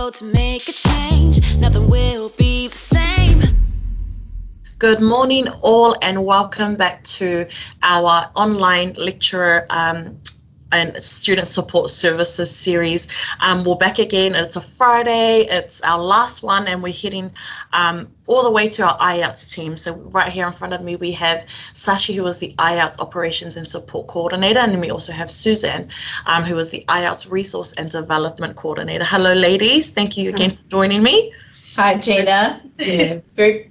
go to make a change, nothing will be the same. Good morning all, and welcome back to our online lecturer and student support services series. We're back again, and it's a Friday. It's our last one, and we're heading all the way to our IELTS team. So right here in front of me, we have Sashi, who is the IELTS Operations and Support Coordinator, and then we also have Suzanne, who is the IELTS Resource and Development Coordinator. Hello, ladies. Thank you again for joining me. Hi, Gina. Yeah, very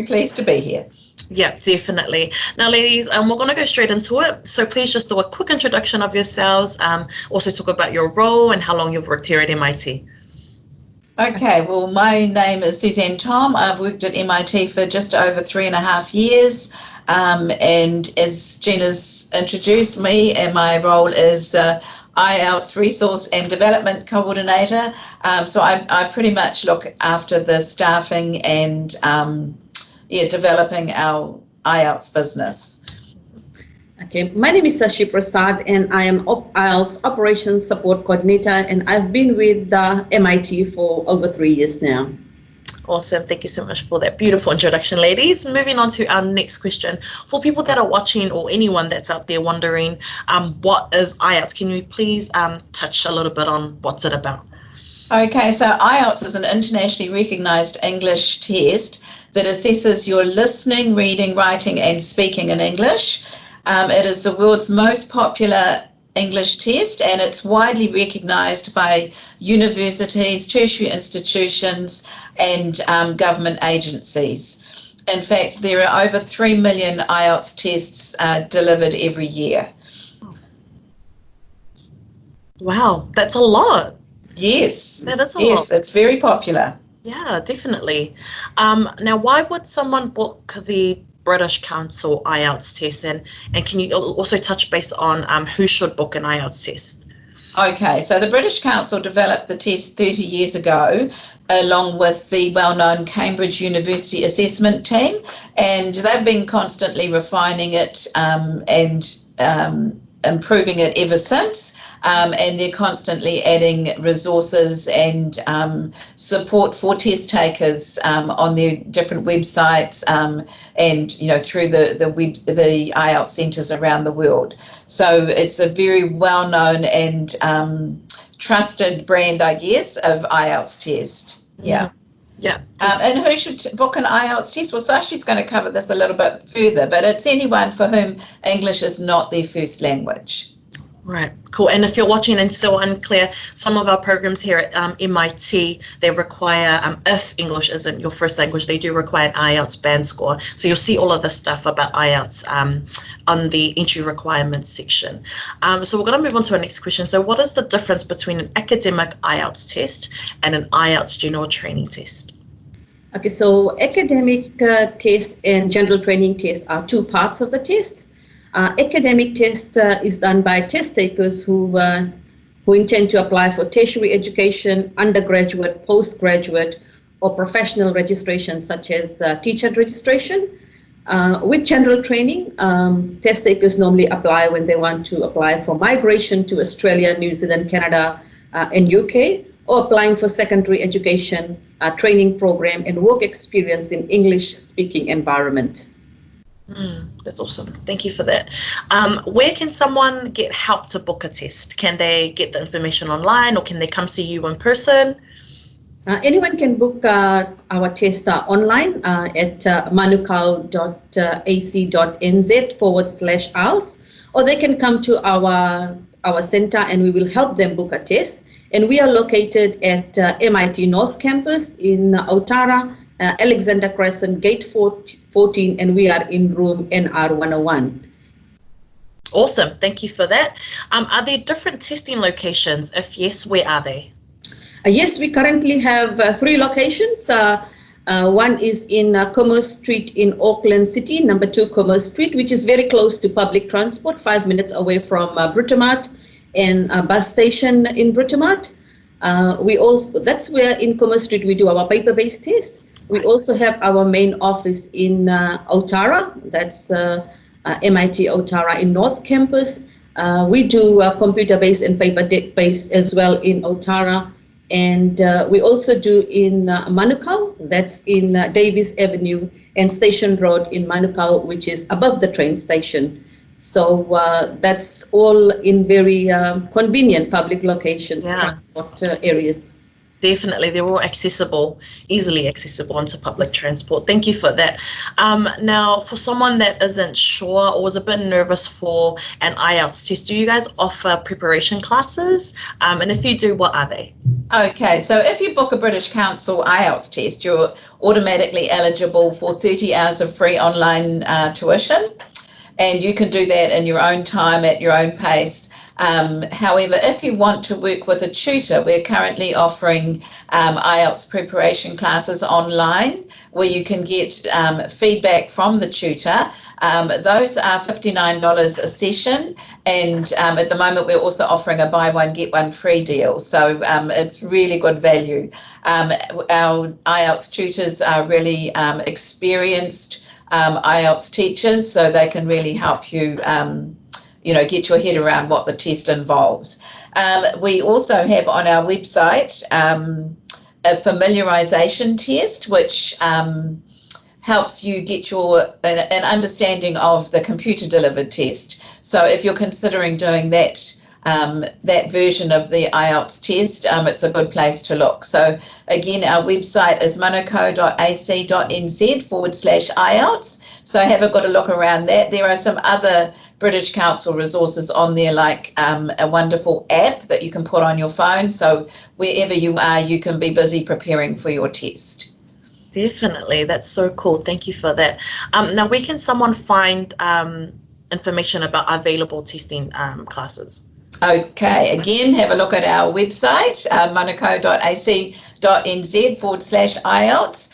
pleased to be here. Yeah, definitely. Now, ladies, we're going to go straight into it. So please just do a quick introduction of yourselves. Also talk about your role and how long you've worked here at MIT. Okay, well, my name is Suzanne Tom. I've worked at MIT for just over 3.5 years. And as Gina's introduced me, and my role is IELTS Resource and Development Coordinator. So I pretty much look after the staffing and developing our IELTS business. Okay, my name is Sashi Prasad, and I am IELTS Operations Support Coordinator, and I've been with MIT for over 3 years now. Awesome. Thank you so much for that beautiful introduction, ladies. Moving on to our next question. For people that are watching, or anyone that's out there wondering, what is IELTS? Can you please touch a little bit on what's it about? Okay, so IELTS is an internationally recognised English test that assesses your listening, reading, writing and speaking in English. It is the world's most popular English test, and it's widely recognised by universities, tertiary institutions and government agencies. In fact, there are over 3 million IELTS tests delivered every year. Wow, that's a lot. Yes, that is a lot. Yes, it's very popular. Yeah, definitely. Now, why would someone book the British Council IELTS test, and can you also touch base on who should book an IELTS test? Okay, so the British Council developed the test 30 years ago along with the well-known Cambridge University assessment team, and they've been constantly refining it and improving it ever since. And they're constantly adding resources and support for test takers on their different websites and through the IELTS centres around the world. So it's a very well-known and trusted brand, I guess, of IELTS test. Yeah. Yeah. And who should book an IELTS test? Well, Sashi's going to cover this a little bit further, but it's anyone for whom English is not their first language. Right, cool. And if you're watching and still unclear, some of our programs here at MIT, they require, if English isn't your first language, they do require an IELTS band score. So you'll see all of this stuff about IELTS on the entry requirements section. So we're going to move on to our next question. So what is the difference between an academic IELTS test and an IELTS general training test? Okay, so academic test and general training test are two parts of the test. Academic test is done by test takers who intend to apply for tertiary education, undergraduate, postgraduate, or professional registration, such as teacher registration. With general training, test takers normally apply when they want to apply for migration to Australia, New Zealand, Canada, and UK, or applying for secondary education, training program, and work experience in English-speaking environment. That's awesome. Thank you for that. Where can someone get help to book a test? Can they get the information online, or can they come see you in person? Anyone can book our test online at manukau.ac.nz/IELTS, or they can come to our center and we will help them book a test. And we are located at MIT North Campus in Otara, Alexander Crescent, Gate 14, and we are in room NR 101. Awesome. Thank you for that. Are there different testing locations? If yes, where are they? Yes, we currently have 3 locations. One is in Commerce Street in Auckland City, number 2 Commerce Street, which is very close to public transport, 5 minutes away from Britomart and a bus station in Britomart. That's where in Commerce Street we do our paper-based test. We also have our main office in Otara, that's MIT Otara in North Campus. We do computer-based and paper-based as well in Otara. And we also do in Manukau, that's in Davis Avenue and Station Road in Manukau, which is above the train station. So that's all in very convenient public locations, transport areas. Definitely, they're all accessible, easily accessible onto public transport. Thank you for that. Now, for someone that isn't sure or was a bit nervous for an IELTS test, do you guys offer preparation classes? And if you do, what are they? Okay, so if you book a British Council IELTS test, you're automatically eligible for 30 hours of free online tuition, and you can do that in your own time at your own pace. However, if you want to work with a tutor, we're currently offering IELTS preparation classes online where you can get feedback from the tutor. Those are $59 a session, and at the moment we're also offering a buy one get one free deal, so it's really good value. Our IELTS tutors are really experienced IELTS teachers, so they can really help you get your head around what the test involves. We also have on our website a familiarisation test, which helps you get an understanding of the computer delivered test. So if you're considering doing that version of the IELTS test, it's a good place to look. So again, our website is manukau.ac.nz/IELTS. So have a good look around that. There are some other British Council resources on there, like a wonderful app that you can put on your phone. So wherever you are, you can be busy preparing for your test. Definitely, that's so cool. Thank you for that. Now, where can someone find information about available testing classes? Okay, again, have a look at our website, manukau.ac.nz/IELTS.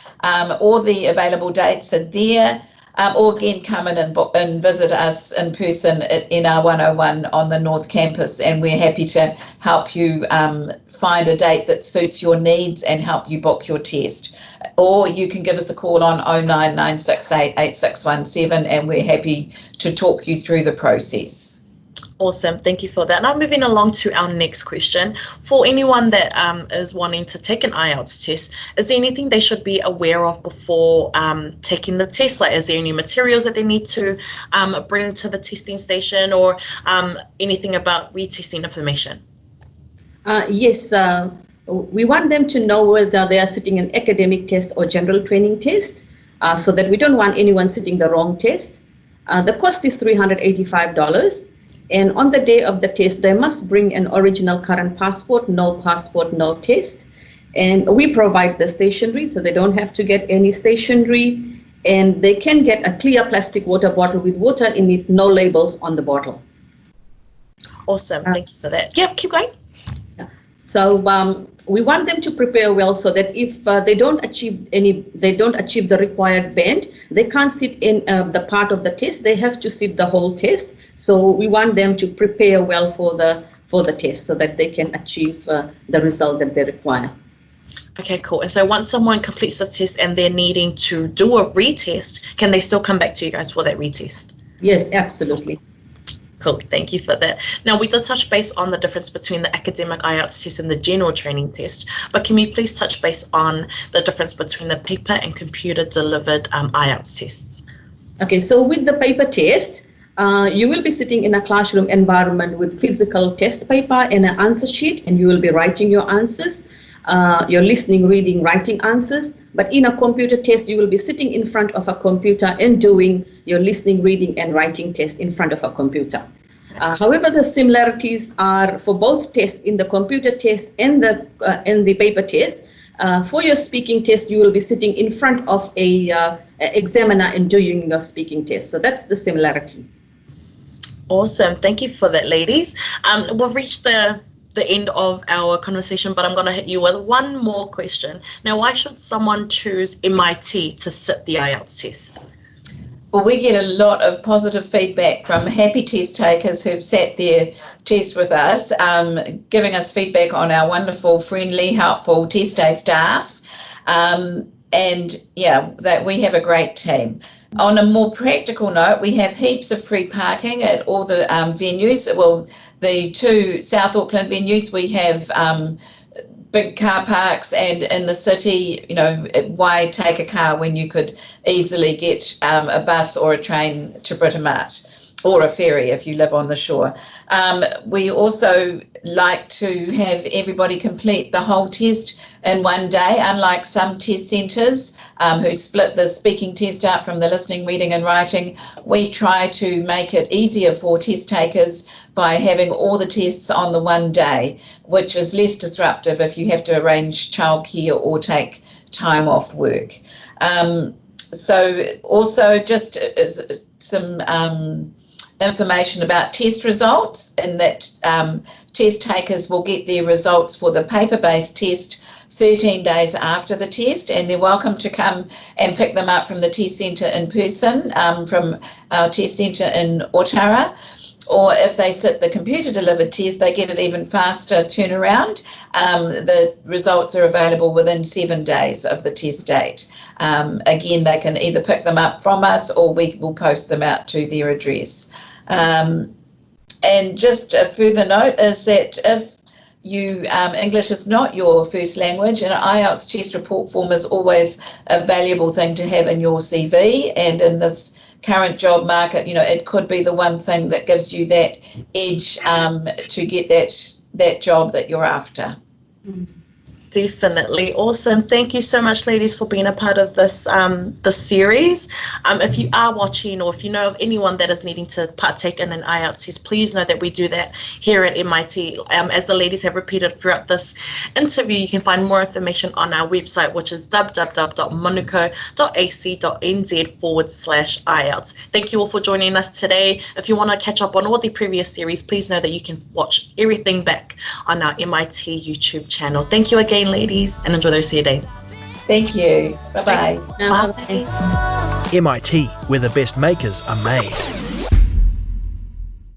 All the available dates are there. Or again, come in and visit us in person in our 101 on the North Campus, and we're happy to help you find a date that suits your needs and help you book your test. Or you can give us a call on 09968 8617, and we're happy to talk you through the process. Awesome. Thank you for that. Now moving along to our next question. For anyone that is wanting to take an IELTS test, is there anything they should be aware of before taking the test? Like, is there any materials that they need to bring to the testing station, or anything about retesting information? Yes, we want them to know whether they are sitting an academic test or general training test, so that we don't want anyone sitting the wrong test. The cost is $385. And on the day of the test, they must bring an original current passport, no test. And we provide the stationery, so they don't have to get any stationery. And they can get a clear plastic water bottle with water in it, no labels on the bottle. Awesome. Thank you for that. Yep, keep going. So we want them to prepare well, so that if they don't achieve the required band, they can't sit in the part of the test. They have to sit the whole test. So we want them to prepare well for the test, so that they can achieve the result that they require. Okay, cool. And so once someone completes the test and they're needing to do a retest, can they still come back to you guys for that retest? Yes, absolutely. Cool. Thank you for that. Now, we did touch base on the difference between the academic IELTS test and the general training test, but can we please touch base on the difference between the paper and computer delivered IELTS tests? Okay, so with the paper test, you will be sitting in a classroom environment with physical test paper and an answer sheet, and you will be writing your answers. You're listening, reading, writing answers. But in a computer test, you will be sitting in front of a computer and doing your listening, reading, and writing test in front of a computer. However, the similarities are for both tests, in the computer test and the paper test. For your speaking test, you will be sitting in front of a examiner and doing your speaking test. So that's the similarity. Awesome. Thank you for that, ladies. We've reached the end of our conversation, but I'm going to hit you with one more question. Now, why should someone choose MIT to sit the IELTS test? Well, we get a lot of positive feedback from happy test takers who've sat their test with us, giving us feedback on our wonderful, friendly, helpful test day staff. And yeah, that we have a great team. On a more practical note, we have heaps of free parking at all the venues. Well, the two South Auckland venues, we have big car parks, and in the city, why take a car when you could easily get a bus or a train to Britomart, or a ferry if you live on the shore. We also like to have everybody complete the whole test in one day, unlike some test centres who split the speaking test out from the listening, reading and writing. We try to make it easier for test takers by having all the tests on the one day, which is less disruptive if you have to arrange childcare or take time off work. So also just some information about test results, and that test takers will get their results for the paper-based test 13 days after the test, and they're welcome to come and pick them up from the test centre in person, from our test centre in Otara. Or if they sit the computer-delivered test, they get it even faster turnaround. The results are available within 7 days of the test date. Again, they can either pick them up from us, or we will post them out to their address. And just a further note is that if English is not your first language, an IELTS test report form is always a valuable thing to have in your CV, and in this current job market, it could be the one thing that gives you that edge to get that job that you're after. Definitely. Awesome. Thank you so much, ladies, for being a part of this series. If you are watching, or if you know of anyone that is needing to partake in an IELTS test, please know that we do that here at MIT. As the ladies have repeated throughout this interview, you can find more information on our website, which is www.manukau.ac.nz/IELTS. Thank you all for joining us today. If you want to catch up on all the previous series, please know that you can watch everything back on our MIT YouTube channel. Thank you again, ladies, and enjoy the rest of your day. Thank you. Bye-bye. Bye. Bye. MIT, where the best makers are made.